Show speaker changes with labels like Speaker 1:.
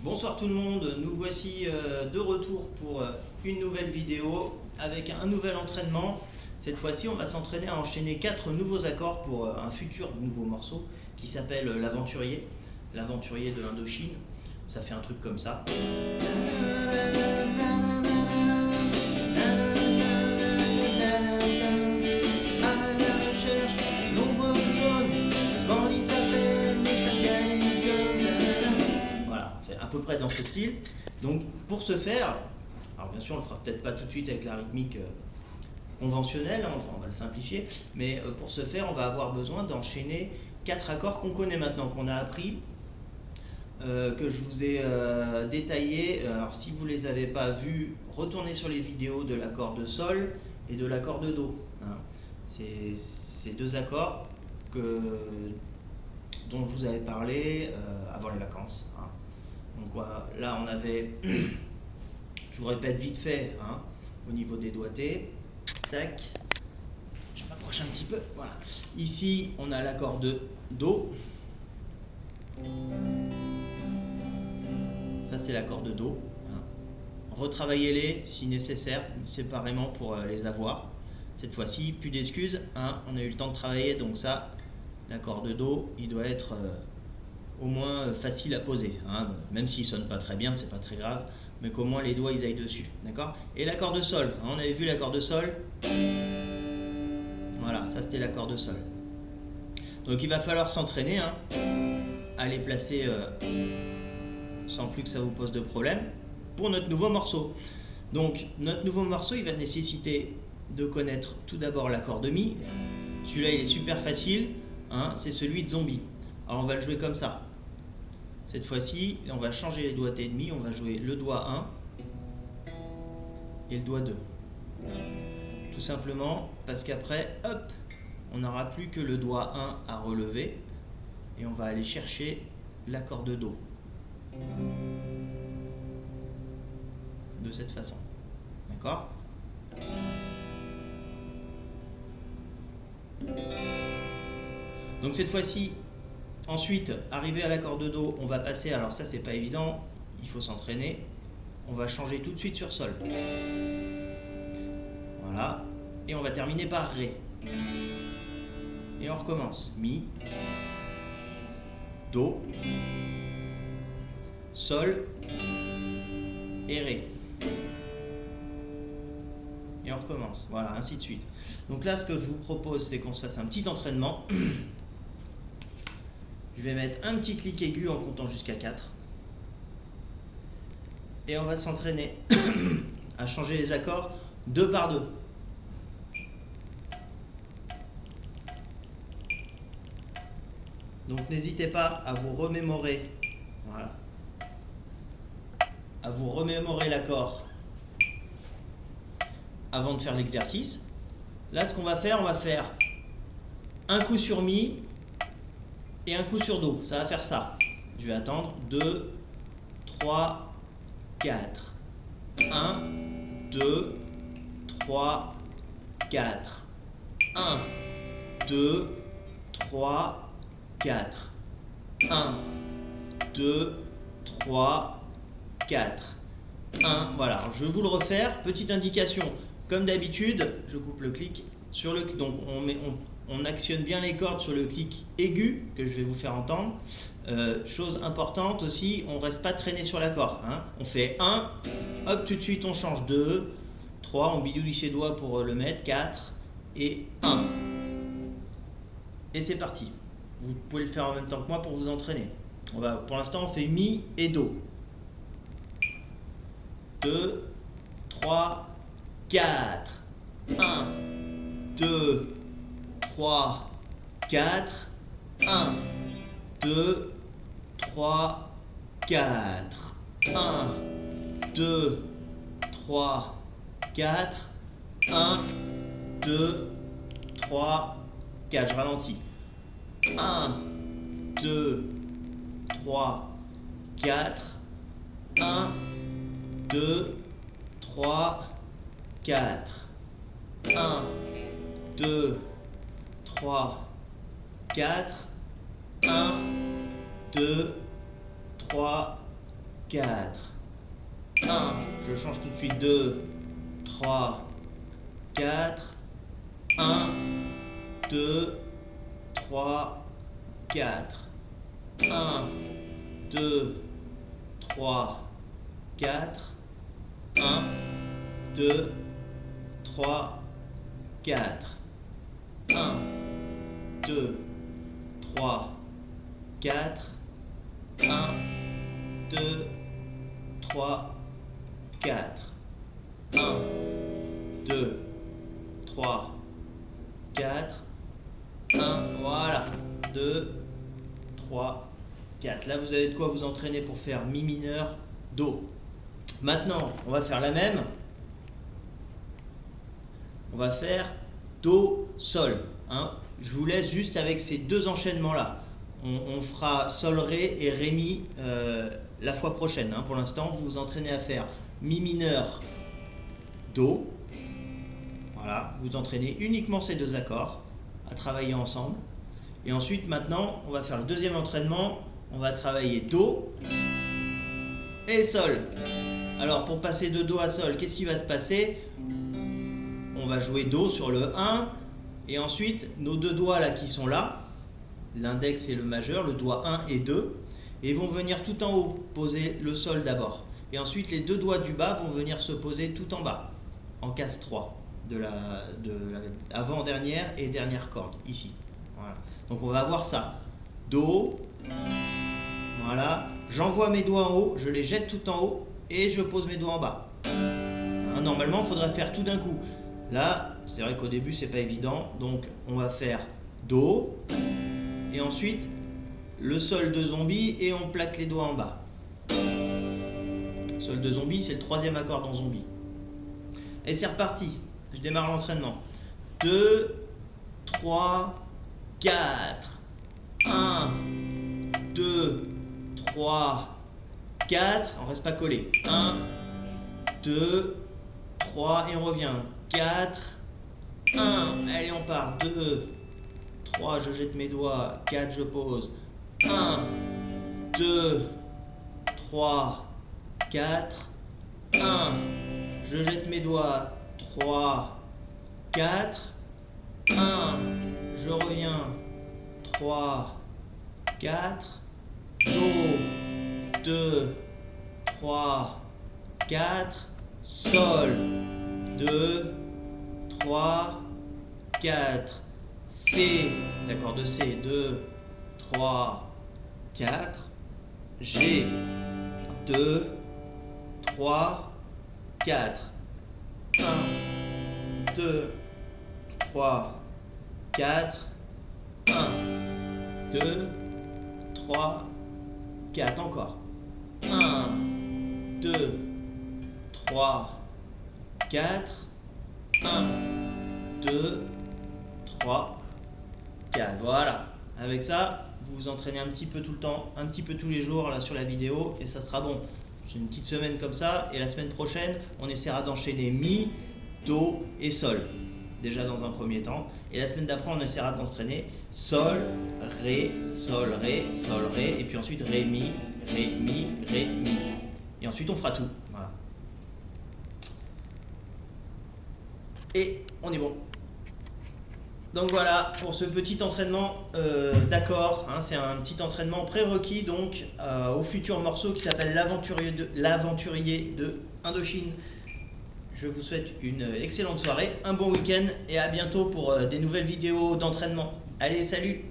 Speaker 1: Bonsoir tout le monde, nous voici de retour pour une nouvelle vidéo avec un nouvel entraînement. Cette fois-ci, on va s'entraîner à enchaîner 4 nouveaux accords pour un futur nouveau morceau qui s'appelle l'Aventurier, l'Aventurier de l'Indochine. Ça fait un truc comme ça. À peu près dans ce style. Donc pour ce faire, alors bien sûr on le fera peut-être pas tout de suite avec la rythmique conventionnelle, enfin on va le simplifier, mais pour ce faire on va avoir besoin d'enchaîner 4 accords qu'on connaît maintenant, qu'on a appris, que je vous ai détaillé. Alors si vous les avez pas vus, retournez sur les vidéos de l'accord de sol et de l'accord de do, hein. Ces deux accords dont je vous avais parlé avant les vacances, hein. Donc voilà, là on avait, je vous répète vite fait, hein, au niveau des doigtés, tac, je m'approche un petit peu, voilà. Ici on a l'accord de do, ça c'est l'accord de do, hein. Retravaillez-les si nécessaire, séparément pour les avoir. Cette fois-ci, plus d'excuses, hein, on a eu le temps de travailler, donc ça, l'accord de do, il doit être au moins facile à poser, hein. Même s'il sonne pas très bien, c'est pas très grave, mais qu'au moins les doigts ils aillent dessus, d'accord. Et l'accord de sol, hein, on avait vu l'accord de sol, voilà, ça c'était l'accord de sol. Donc il va falloir s'entraîner, hein, à les placer sans plus que ça vous pose de problème pour notre nouveau morceau. Donc notre nouveau morceau, il va nécessiter de connaître tout d'abord l'accord de mi. Celui-là il est super facile, hein, c'est celui de zombie. Alors on va le jouer comme ça. Cette fois-ci, on va changer les doigtés de mi, on va jouer le doigt 1 et le doigt 2. Tout simplement parce qu'après, hop, on n'aura plus que le doigt 1 à relever et on va aller chercher l'accord de do. De cette façon. D'accord ? Donc cette fois-ci, ensuite, arrivé à l'accord de do, on va passer, alors ça c'est pas évident, il faut s'entraîner, on va changer tout de suite sur sol. Voilà, et on va terminer par ré. Et on recommence, mi, do, sol et ré. Et on recommence, voilà, ainsi de suite. Donc là, ce que je vous propose, c'est qu'on se fasse un petit entraînement. Je vais mettre un petit clic aigu en comptant jusqu'à 4. Et on va s'entraîner à changer les accords 2 par 2. Donc n'hésitez pas à vous remémorer, voilà, à vous remémorer l'accord avant de faire l'exercice. Là, ce qu'on va faire, on va faire un coup sur mi et un coup sur do. Ça va faire ça. Je vais attendre 2, 3, 4. 1, 2, 3, 4. 1, 2, 3, 4. 1, 2, 3, 4. 1, voilà. Je vais vous le refaire. Petite indication. Comme d'habitude, je coupe le clic sur le clic. Donc on actionne bien les cordes sur le clic aigu que je vais vous faire entendre. Chose importante aussi, on ne reste pas traîné sur l'accord, hein. On fait 1, hop, tout de suite on change 2, 3, on bidouille ses doigts pour le mettre, 4 et 1. Et c'est parti. Vous pouvez le faire en même temps que moi pour vous entraîner. Pour l'instant, on fait mi et do. 2, 3, 4. 1, 2, 3, 4. 1, 2, 3, 4. 1, 2, 3, 4. 1, 2, 3, 4. Je ralentis. 1, 2, 3, 4. 1, 2, 3, 4. 1, 2, 3, 4. 1, 2, 3, 4, 1, je change tout de suite, 2, 3, 4, 1, 2, 3, 4, 1, 2, 3, 4, 1, 2, 3, 4, 1, 2, 3, 4, 1, 2, 3, 4, 1, 2, 3, 4, 1, voilà, 2, 3, 4. Là, vous avez de quoi vous entraîner pour faire mi mineur, do. Maintenant, on va faire la même. On va faire do, sol. Hein. Je vous laisse juste avec ces deux enchaînements-là. On fera sol, ré et ré, mi la fois prochaine. Hein. Pour l'instant, vous vous entraînez à faire mi mineur, do. Voilà, vous entraînez uniquement ces deux accords à travailler ensemble. Et ensuite, maintenant, on va faire le deuxième entraînement. On va travailler do et sol. Alors, pour passer de do à sol, qu'est-ce qui va se passer? On va jouer do sur le 1. Et ensuite, nos deux doigts là qui sont là, l'index et le majeur, le doigt 1 et 2, et vont venir tout en haut, poser le sol d'abord. Et ensuite, les deux doigts du bas vont venir se poser tout en bas, en case 3, de la avant-dernière et dernière corde, ici. Voilà. Donc on va avoir ça. Do, voilà, j'envoie mes doigts en haut, je les jette tout en haut, et je pose mes doigts en bas. Hein, normalement, il faudrait faire tout d'un coup. Là, c'est vrai qu'au début, c'est pas évident, donc on va faire do, et ensuite le sol de zombie, et on plaque les doigts en bas. Sol de zombie, c'est le troisième accord dans zombie. Et c'est reparti, je démarre l'entraînement. 2, 3, 4, 1, 2, 3, 4, on reste pas collé. 1, 2, 3, et on revient. 4, 1, allez on part, 2, 3, je jette mes doigts, 4, je pose, 1, 2, 3, 4, 1, je jette mes doigts, 3, 4, 1, je reviens, 3, 4, do, 2, 3, 4, sol, 2, 3, 4, C, l'accord de C, 2, 3, 4, G, 2, 3, 4, 1, 2, 3, 4, 1, 2, 3, 4, encore, 1, 2, 3, 4, 1, 2, 3, 4. Voilà. Avec ça, vous vous entraînez un petit peu tout le temps, un petit peu tous les jours là sur la vidéo, et ça sera bon. C'est une petite semaine comme ça, et la semaine prochaine, on essaiera d'enchaîner mi, do et sol. Déjà dans un premier temps. Et la semaine d'après, on essaiera d'entraîner sol, ré, sol, ré, sol, ré, et puis ensuite ré, mi, ré, mi, ré, mi. Et ensuite, on fera tout. Voilà. Et on est bon. Donc voilà pour ce petit entraînement d'accords. Hein, c'est un petit entraînement prérequis donc au futur morceau qui s'appelle l'aventurier de Indochine. Je vous souhaite une excellente soirée, un bon week-end et à bientôt pour des nouvelles vidéos d'entraînement. Allez, salut!